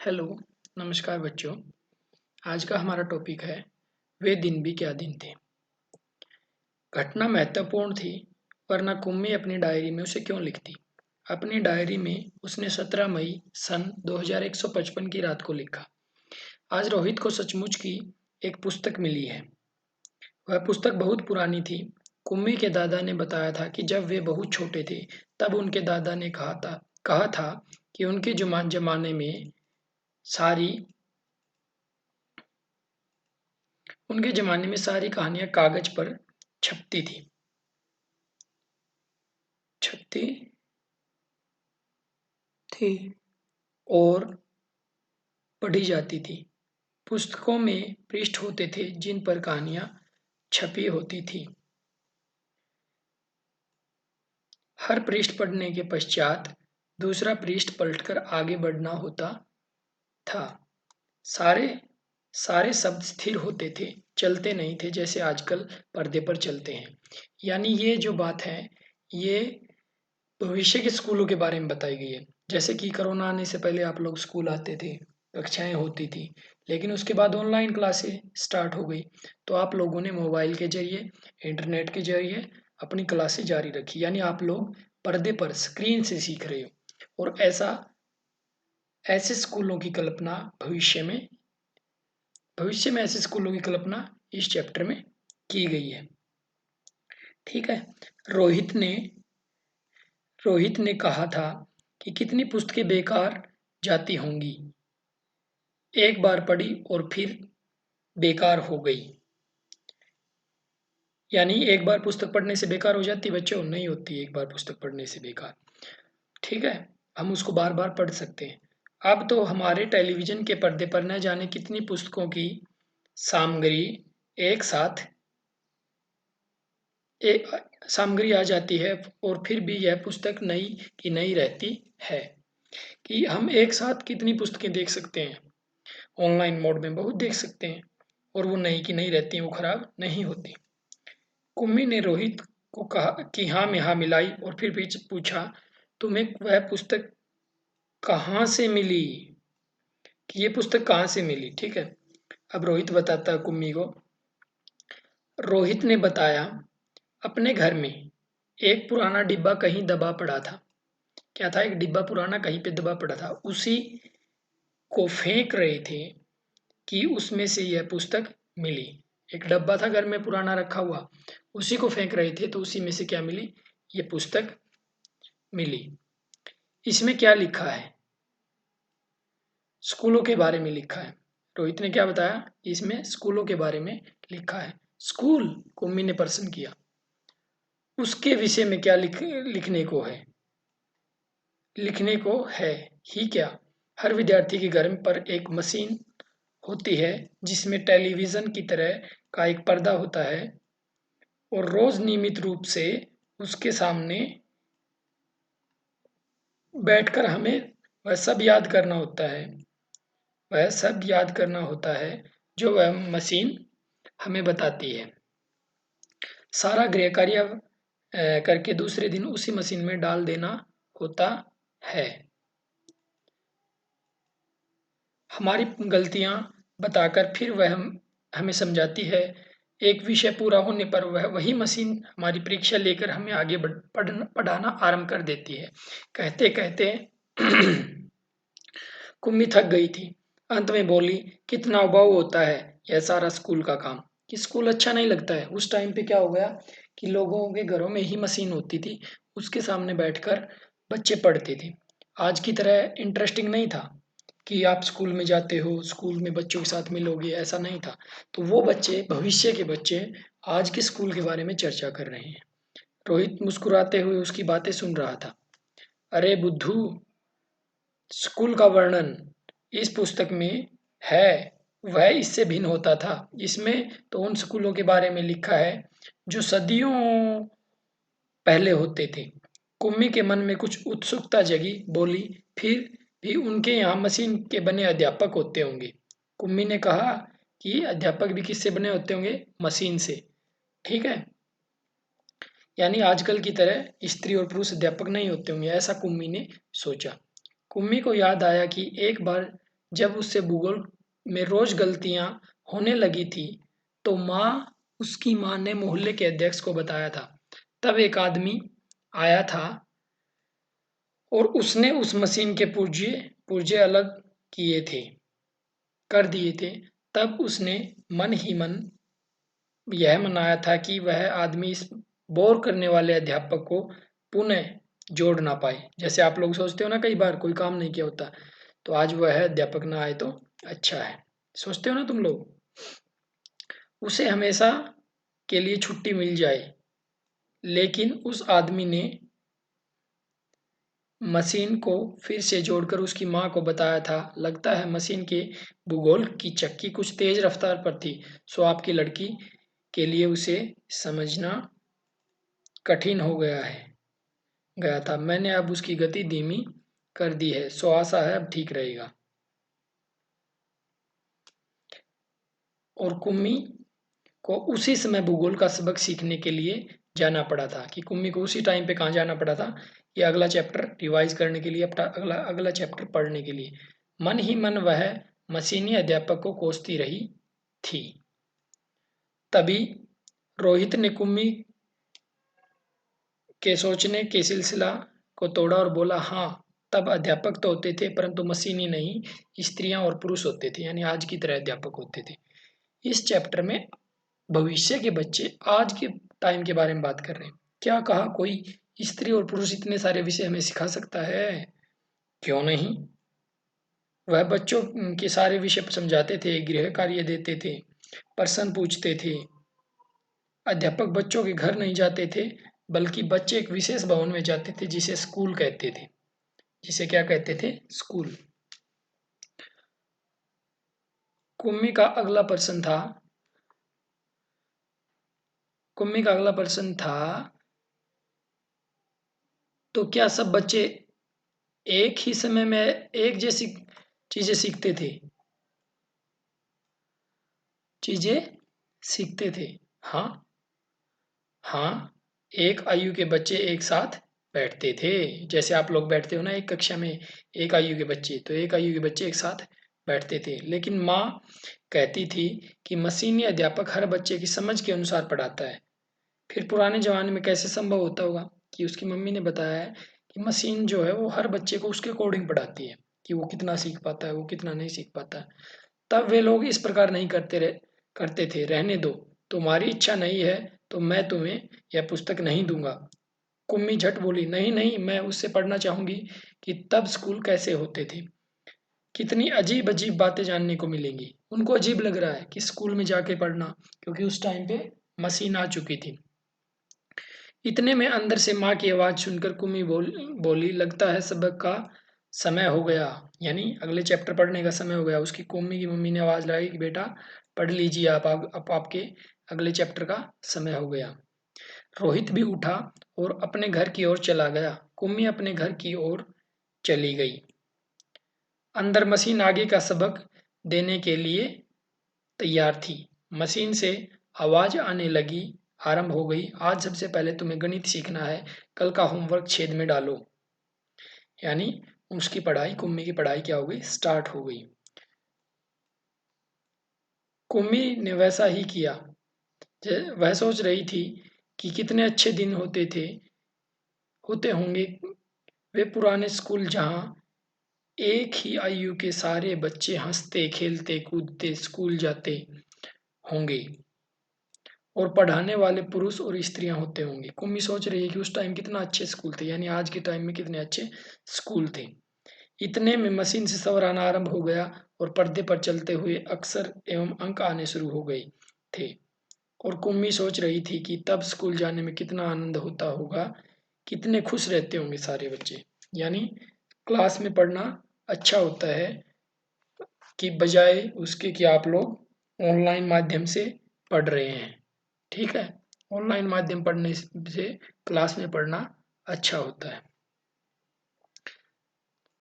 Hello, नमस्कार बच्चों। आज का हमारा टॉपिक है वे दिन भी क्या दिन थे। घटना महत्वपूर्ण थी, वरना कुम्मी अपनी डायरी में उसे क्यों लिखती। अपनी डायरी में उसने 17 मई सन 2155 की रात को लिखा। आज रोहित को सचमुच की एक पुस्तक मिली है। वह पुस्तक बहुत पुरानी थी। कुम्मी के दादा ने बताया था कि जब वे बहुत छोटे थे, तब उनके दादा ने कहा था कि उनके जमाने में सारी उनके ज़माने में सारी कहानियाँ कागज़ पर छपती छपती थी और पढ़ी जाती थी। पुस्तकों में पृष्ठ होते थे जिन पर कहानियाँ छपी होती थी। हर पृष्ठ पढ़ने के पश्चात दूसरा पृष्ठ पलटकर आगे बढ़ना होता था। सारे सारे शब्द स्थिर होते थे, चलते नहीं थे जैसे आजकल पर्दे पर चलते हैं। यानी ये जो बात है, ये भविष्य के स्कूलों के बारे में बताई गई है। जैसे कि कोरोना आने से पहले आप लोग स्कूल आते थे, कक्षाएं होती थी, लेकिन उसके बाद ऑनलाइन क्लासें स्टार्ट हो गई, तो आप लोगों ने मोबाइल के जरिए, इंटरनेट के जरिए अपनी क्लासें जारी रखी। यानी आप लोग पर्दे पर स्क्रीन से सीख रहे हो। और ऐसे स्कूलों की कल्पना भविष्य में ऐसे स्कूलों की कल्पना इस चैप्टर में की गई है। ठीक है। रोहित ने रोहित ने कहा था कि कितनी पुस्तकें बेकार जाती होंगी, एक बार पढ़ी और फिर बेकार हो गई। यानी एक बार पुस्तक पढ़ने से बेकार हो जाती बच्चों? नहीं होती एक बार पुस्तक पढ़ने से बेकार। ठीक है, हम उसको बार बार पढ़ सकते हैं। अब तो हमारे टेलीविजन के पर्दे पर न जाने कितनी पुस्तकों की सामग्री एक साथ एक सामग्री आ जाती है, और फिर भी यह पुस्तक नई की नई रहती है। कि हम एक साथ कितनी पुस्तकें देख सकते हैं, ऑनलाइन मोड में बहुत देख सकते हैं, और वो नई की नई रहती हैं, वो खराब नहीं होती। कुम्मी ने रोहित को कहा कि हाँ में हाँ मिलाई और फिर भी पूछा, तुम्हें वह पुस्तक कहाँ से मिली? कि ये पुस्तक कहाँ से मिली? ठीक है। अब रोहित बताता है कुम्मी को। रोहित ने बताया, अपने घर में एक पुराना डिब्बा कहीं दबा पड़ा था। क्या था? एक डिब्बा पुराना कहीं पे दबा पड़ा था, उसी को फेंक रहे थे कि उसमें से यह पुस्तक मिली। एक डब्बा था घर में पुराना रखा हुआ, उसी को फेंक रहे थे, तो उसी में से क्या मिली? ये पुस्तक मिली। इसमें क्या लिखा है? स्कूलों के बारे में लिखा है। रोहित ने क्या बताया? इसमें स्कूलों के बारे में लिखा है। स्कूल? कुम्मी ने प्रश्न किया। उसके विषय में क्या लिखने को है? लिखने को है ही क्या? हर विद्यार्थी के घर पर एक मशीन होती है जिसमें टेलीविजन की तरह का एक पर्दा होता है, और रोज नियमित रूप से उसके सामने बैठकर हमें वह सब याद करना होता है। वह सब याद करना होता है जो वह मशीन हमें बताती है। सारा गृह कार्य करके दूसरे दिन उसी मशीन में डाल देना होता है। हमारी गलतियां बताकर फिर वह हमें समझाती है। एक विषय पूरा होने पर वह वही मशीन हमारी परीक्षा लेकर हमें आगे पढ़ाना आरंभ कर देती है। कहते कहते कुम्मी थक गई थी। अंत में बोली, कितना उबाऊ होता है यह सारा स्कूल का काम। कि स्कूल अच्छा नहीं लगता है। उस टाइम पे क्या हो गया कि लोगों के घरों में ही मशीन होती थी, उसके सामने बैठकर बच्चे पढ़ते थे। आज की तरह इंटरेस्टिंग नहीं था कि आप स्कूल में जाते हो, स्कूल में बच्चों के साथ मिलोगे, ऐसा नहीं था। तो वो बच्चे, भविष्य के बच्चे, आज के स्कूल के बारे में चर्चा कर रहे हैं। रोहित मुस्कुराते हुए उसकी बातें सुन रहा था। अरे बुद्धू, स्कूल का वर्णन इस पुस्तक में है वह इससे भिन्न होता था। इसमें तो उन स्कूलों के बारे में लिखा है जो सदियों पहले होते थे। कुम्मी के मन में कुछ उत्सुकता जगी। बोली, फिर भी उनके यहाँ मशीन के बने अध्यापक होते होंगे। कुम्मी ने कहा कि अध्यापक भी किससे बने होते होंगे? मशीन से। ठीक है। यानी आजकल की तरह स्त्री और पुरुष अध्यापक नहीं होते होंगे, ऐसा कुम्मी ने सोचा। कुम्मी को याद आया कि एक बार जब उससे भूगोल में रोज गलतियां होने लगी थी तो उसकी माँ ने मोहल्ले के अध्यक्ष को बताया था। तब एक आदमी आया था और उसने उस मशीन के पुर्जे पुर्जे अलग किए थे कर दिए थे। तब उसने मन ही मन यह मनाया था कि वह आदमी इस बोर करने वाले अध्यापक को पुनः जोड़ ना पाए। जैसे आप लोग सोचते हो ना, कई बार कोई काम नहीं किया होता तो आज वह अध्यापक ना आए तो अच्छा है, सोचते हो ना तुम लोग। उसे हमेशा के लिए छुट्टी मिल जाए, लेकिन उस आदमी ने मशीन को फिर से जोड़कर उसकी माँ को बताया था। लगता है मशीन के भूगोल की चक्की कुछ तेज रफ्तार पर थी, सो आपकी लड़की के लिए उसे समझना कठिन हो गया था। मैंने अब उसकी गति धीमी कर दी है, सो आशा है अब ठीक रहेगा। और कुम्मी को उसी समय भूगोल का सबक सीखने के लिए जाना पड़ा था। कि कुम्मी को उसी टाइम पे कहाँ जाना पड़ा था, ये अगला चैप्टर रिवाइज करने के लिए, अपना अगला चैप्टर पढ़ने के लिए। मन ही मन वह मशीनी अध्यापक को कोसती रही थी। तभी रोहित ने कुम्मी के सोचने के सिलसिला को तोड़ा और बोला, हाँ, तब अध्यापक तो होते थे परंतु मशीनी नहीं, स्त्रियां और पुरुष होते थे, यानी आज की तरह अध्यापक होते थे। इस चैप्टर में भविष्य के बच्चे आज के टाइम के बारे में बात कर रहे हैं। क्या कहा कोई स्त्री और पुरुष इतने सारे विषय हमें सिखा सकता है? क्यों नहीं। वह बच्चों के सारे विषय समझाते थे, गृह कार्य देते थे, प्रश्न पूछते थे। अध्यापक बच्चों के घर नहीं जाते थे, बल्कि बच्चे एक विशेष भवन में जाते थे जिसे स्कूल कहते थे। जिसे क्या कहते थे? स्कूल। कुम्मी का अगला प्रश्न था तो क्या सब बच्चे एक ही समय में एक जैसी चीजें सीखते थे? हाँ, हाँ, एक आयु के बच्चे एक साथ बैठते थे। जैसे आप लोग बैठते हो ना एक कक्षा में, एक आयु के बच्चे, तो एक आयु के बच्चे एक साथ बैठते थे। लेकिन माँ कहती थी कि मशीनी अध्यापक हर बच्चे की समझ के अनुसार पढ़ाता है। फिर पुराने ज़माने में कैसे संभव होता होगा? कि उसकी मम्मी ने बताया है कि मशीन जो है वो हर बच्चे को उसके अकॉर्डिंग पढ़ाती है, कि वो कितना सीख पाता है, वो कितना नहीं सीख पाता है। तब वे लोग इस प्रकार नहीं करते थे, रहने दो, तुम्हारी इच्छा नहीं है तो मैं तुम्हें यह पुस्तक नहीं दूंगा। कुम्मी झट बोली, नहीं नहीं, मैं उससे पढ़ना चाहूंगी कि तब स्कूल कैसे होते थे, कितनी अजीब अजीब बातें जानने को मिलेंगी। उनको अजीब लग रहा है कि स्कूल में जाके पढ़ना, क्योंकि उस टाइम पे मशीन आ चुकी थी। इतने में अंदर से माँ की आवाज़ सुनकर कुम्मी बोली, लगता है सबक का समय हो गया, यानी अगले चैप्टर पढ़ने का समय हो गया। उसकी कुम्मी की मम्मी ने आवाज़ लगाई कि बेटा पढ़ लीजिए, आप आपके अगले चैप्टर का समय हो गया। रोहित भी उठा और अपने घर की ओर चला गया। कुम्मी अपने घर की ओर चली गई। अंदर मशीन आगे का सबक देने के लिए तैयार थी। मशीन से आवाज़ आने लगी, आरंभ हो गई। आज सबसे पहले तुम्हें गणित सीखना है, कल का होमवर्क छेद में डालो। यानी उसकी पढ़ाई, कुम्मी की पढ़ाई क्या हो गई? स्टार्ट हो गई। कुम्मी ने वैसा ही किया। वह सोच रही थी कि कितने अच्छे दिन होते होंगे वे पुराने स्कूल, जहाँ एक ही आयु के सारे बच्चे हंसते खेलते कूदते स्कूल जाते होंगे और पढ़ाने वाले पुरुष और स्त्रियां होते होंगे। कुम्मी सोच रही है कि उस टाइम कितना अच्छे स्कूल थे, यानी आज के टाइम में कितने अच्छे स्कूल थे। इतने में मशीन से स्वर आना आरंभ हो गया और पर्दे पर चलते हुए अक्षर एवं अंक आने शुरू हो गए थे। और कुम्मी सोच रही थी कि तब स्कूल जाने में कितना आनंद होता होगा, कितने खुश रहते होंगे सारे बच्चे। यानी क्लास में पढ़ना अच्छा होता है, कि बजाय उसके कि आप लोग ऑनलाइन माध्यम से पढ़ रहे हैं। ठीक है, ऑनलाइन माध्यम पढ़ने से क्लास में पढ़ना अच्छा होता है।